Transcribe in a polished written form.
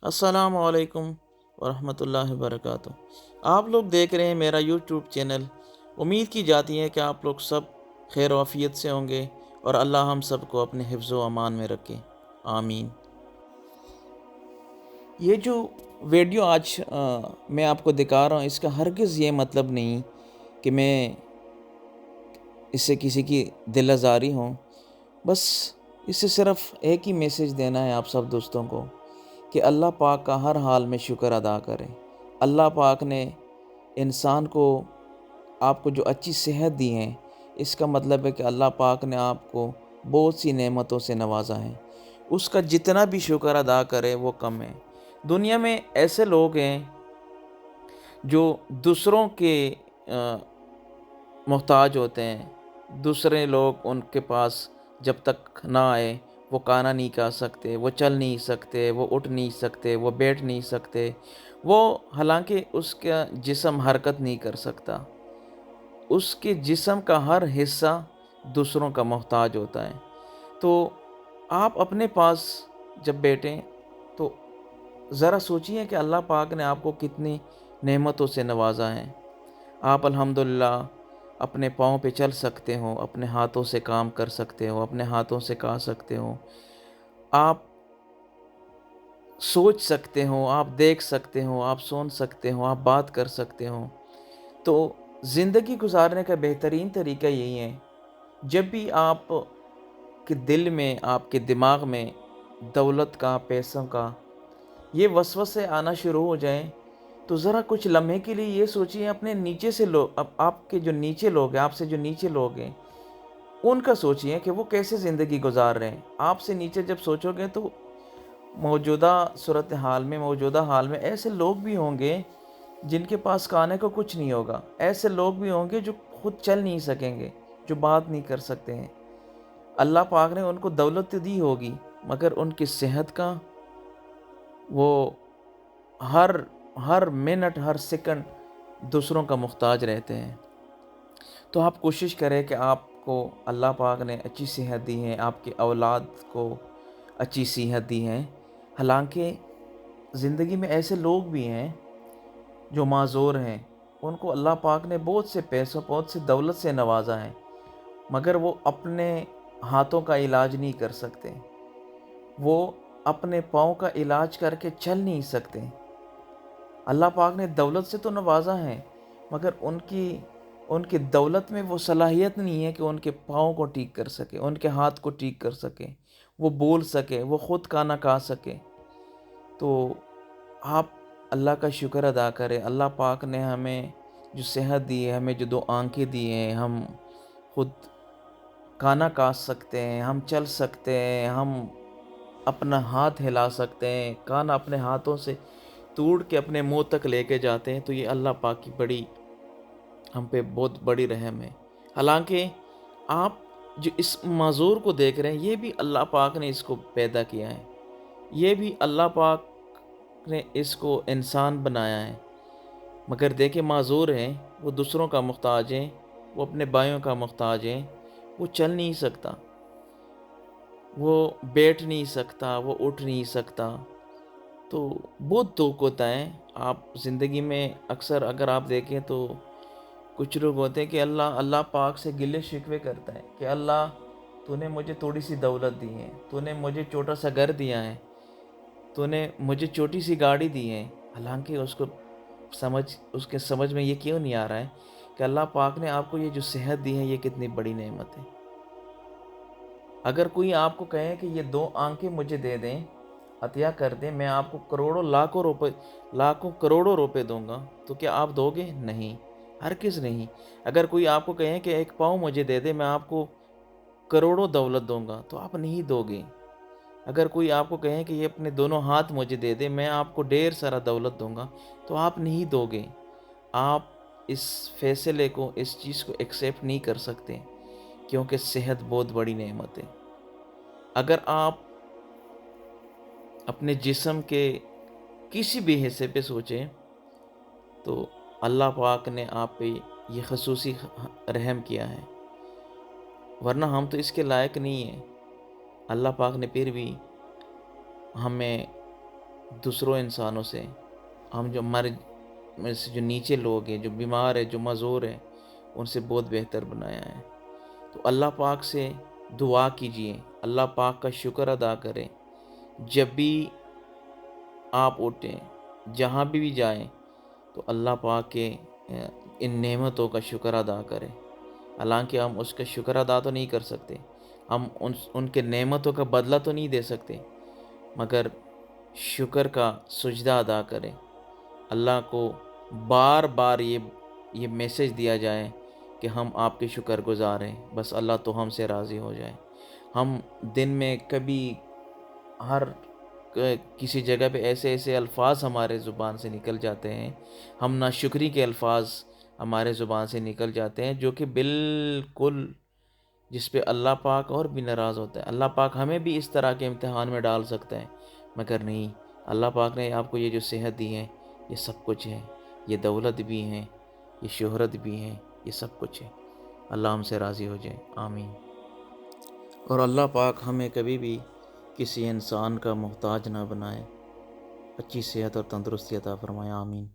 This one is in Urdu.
السلام علیکم ورحمۃ اللہ وبرکاتہ۔ آپ لوگ دیکھ رہے ہیں میرا یوٹیوب چینل۔ امید کی جاتی ہے کہ آپ لوگ سب خیر و عافیت سے ہوں گے اور اللہ ہم سب کو اپنے حفظ و امان میں رکھے، آمین۔ یہ جو ویڈیو آج میں آپ کو دکھا رہا ہوں، اس کا ہرگز یہ مطلب نہیں کہ میں اس سے کسی کی دل آزاری ہوں۔ بس اس سے صرف ایک ہی میسیج دینا ہے آپ سب دوستوں کو کہ اللہ پاک کا ہر حال میں شکر ادا کریں۔ اللہ پاک نے انسان کو، آپ کو جو اچھی صحت دی ہے، اس کا مطلب ہے کہ اللہ پاک نے آپ کو بہت سی نعمتوں سے نوازا ہے۔ اس کا جتنا بھی شکر ادا کرے وہ کم ہے۔ دنیا میں ایسے لوگ ہیں جو دوسروں کے محتاج ہوتے ہیں۔ دوسرے لوگ ان کے پاس جب تک نہ آئے وہ کھانا نہیں کھا سکتے، وہ چل نہیں سکتے، وہ اٹھ نہیں سکتے، وہ بیٹھ نہیں سکتے، وہ حالانکہ اس کا جسم حرکت نہیں کر سکتا۔ اس کے جسم کا ہر حصہ دوسروں کا محتاج ہوتا ہے۔ تو آپ اپنے پاس جب بیٹھیں تو ذرا سوچیے کہ اللہ پاک نے آپ کو کتنی نعمتوں سے نوازا ہے۔ آپ الحمدللہ اپنے پاؤں پہ چل سکتے ہو، اپنے ہاتھوں سے کام کر سکتے ہو، اپنے ہاتھوں سے کھا سکتے ہو، آپ سوچ سکتے ہو، آپ دیکھ سکتے ہو، آپ سن سکتے ہو، آپ بات کر سکتے ہو۔ تو زندگی گزارنے کا بہترین طریقہ یہی ہے، جب بھی آپ کے دل میں، آپ کے دماغ میں دولت کا، پیسوں کا یہ وسوسے آنا شروع ہو جائیں تو ذرا کچھ لمحے کے لیے یہ سوچیے اپنے نیچے سے لوگ، اب آپ کے جو نیچے لوگ ہیں، آپ سے جو نیچے لوگ ہیں، ان کا سوچیے کہ وہ کیسے زندگی گزار رہے ہیں۔ آپ سے نیچے جب سوچو گے تو موجودہ صورتحال میں، موجودہ حال میں ایسے لوگ بھی ہوں گے جن کے پاس کھانے کو کچھ نہیں ہوگا، ایسے لوگ بھی ہوں گے جو خود چل نہیں سکیں گے، جو بات نہیں کر سکتے ہیں۔ اللہ پاک نے ان کو دولت دی ہوگی مگر ان کی صحت کا وہ ہر ہر منٹ، ہر سیکنڈ دوسروں کا محتاج رہتے ہیں۔ تو آپ کوشش کریں کہ آپ کو اللہ پاک نے اچھی صحت دی ہے، آپ کے اولاد کو اچھی صحت دی ہے۔ حالانکہ زندگی میں ایسے لوگ بھی ہیں جو معذور ہیں، ان کو اللہ پاک نے بہت سے پیسوں، بہت سے دولت سے نوازا ہے، مگر وہ اپنے ہاتھوں کا علاج نہیں کر سکتے، وہ اپنے پاؤں کا علاج کر کے چل نہیں سکتے۔ اللہ پاک نے دولت سے تو نوازا ہے مگر ان کی دولت میں وہ صلاحیت نہیں ہے کہ ان کے پاؤں کو ٹھیک کر سکے، ان کے ہاتھ کو ٹھیک کر سکے، وہ بول سکے، وہ خود کھانا کھا سکے۔ تو آپ اللہ کا شکر ادا کریں۔ اللہ پاک نے ہمیں جو صحت دی ہے، ہمیں جو دو آنکھیں دی ہیں، ہم خود کھانا کھا سکتے ہیں، ہم چل سکتے ہیں، ہم اپنا ہاتھ ہلا سکتے ہیں، کھانا اپنے ہاتھوں سے توڑ کے اپنے منہ تک لے کے جاتے ہیں، تو یہ اللہ پاک کی بڑی، ہم پہ بہت بڑی رحم ہے۔ حالانکہ آپ جو اس معذور کو دیکھ رہے ہیں، یہ بھی اللہ پاک نے اس کو پیدا کیا ہے، یہ بھی اللہ پاک نے اس کو انسان بنایا ہے، مگر دیکھیں معذور ہیں، وہ دوسروں کا محتاج ہیں، وہ اپنے بھائیوں کا محتاج ہیں، وہ چل نہیں سکتا، وہ بیٹھ نہیں سکتا، وہ اٹھ نہیں سکتا۔ تو بہت دکھ ہوتا ہے۔ آپ زندگی میں اکثر اگر آپ دیکھیں تو کچھ لوگ ہوتے ہیں کہ اللہ پاک سے گلے شکوے کرتا ہے کہ اللہ تو نے مجھے تھوڑی سی دولت دی ہے، تو نے مجھے چھوٹا سا گھر دیا ہے، تو نے مجھے چھوٹی سی گاڑی دی ہے۔ حالانکہ اس کے سمجھ میں یہ کیوں نہیں آ رہا ہے کہ اللہ پاک نے آپ کو یہ جو صحت دی ہے یہ کتنی بڑی نعمت ہے۔ اگر کوئی آپ کو کہے کہ یہ دو آنکھیں مجھے دے دیں، عطیہ کر دیں، میں آپ کو کروڑوں لاکھوں کروڑوں روپے دوں گا، تو کیا آپ دو گے؟ نہیں، ہرگز نہیں۔ اگر کوئی آپ کو کہے کہ ایک پاؤں مجھے دے دے، میں آپ کو کروڑوں دولت دوں گا، تو آپ نہیں دو گے۔ اگر کوئی آپ کو کہے کہ یہ اپنے دونوں ہاتھ مجھے دے دے، میں آپ کو ڈھیر سارا دولت دوں گا، تو آپ نہیں دو گے۔ آپ اس فیصلے کو، اس چیز کو ایکسیپٹ نہیں کر سکتے، کیونکہ صحت بہت بڑی نعمت ہے۔ اگر آپ اپنے جسم کے کسی بھی حصے پہ سوچیں تو اللہ پاک نے آپ پہ یہ خصوصی رحم کیا ہے، ورنہ ہم تو اس کے لائق نہیں ہیں۔ اللہ پاک نے پھر بھی ہمیں دوسروں انسانوں سے، ہم جو ہمارے میں سے جو نیچے لوگ ہیں، جو بیمار ہیں، جو معذور ہیں، ان سے بہت بہتر بنایا ہے۔ تو اللہ پاک سے دعا کیجئے، اللہ پاک کا شکر ادا کریں۔ جب بھی آپ اٹھیں، جہاں بھی جائیں، تو اللہ پاک کے ان نعمتوں کا شکر ادا کریں۔ حالانکہ ہم اس کا شکر ادا تو نہیں کر سکتے، ہم ان کے نعمتوں کا بدلہ تو نہیں دے سکتے، مگر شکر کا سجدہ ادا کریں۔ اللہ کو بار بار یہ میسج دیا جائے کہ ہم آپ کے شکر گزار ہیں، بس اللہ تو ہم سے راضی ہو جائے۔ ہم دن میں کبھی ہر کسی جگہ پہ ایسے ایسے الفاظ ہمارے زبان سے نکل جاتے ہیں، ہم ناشکری کے الفاظ ہمارے زبان سے نکل جاتے ہیں، جو کہ بالکل جس پہ اللہ پاک اور بھی ناراض ہوتا ہے۔ اللہ پاک ہمیں بھی اس طرح کے امتحان میں ڈال سکتا ہے، مگر نہیں، اللہ پاک نے آپ کو یہ جو صحت دی ہے، یہ سب کچھ ہے، یہ دولت بھی ہے، یہ شہرت بھی ہے، یہ سب کچھ ہے۔ اللہ ہم سے راضی ہو جائے، آمین۔ اور اللہ پاک ہمیں کبھی بھی کسی انسان کا محتاج نہ بنائے، اچھی صحت اور تندرستی عطا فرمائے، آمین۔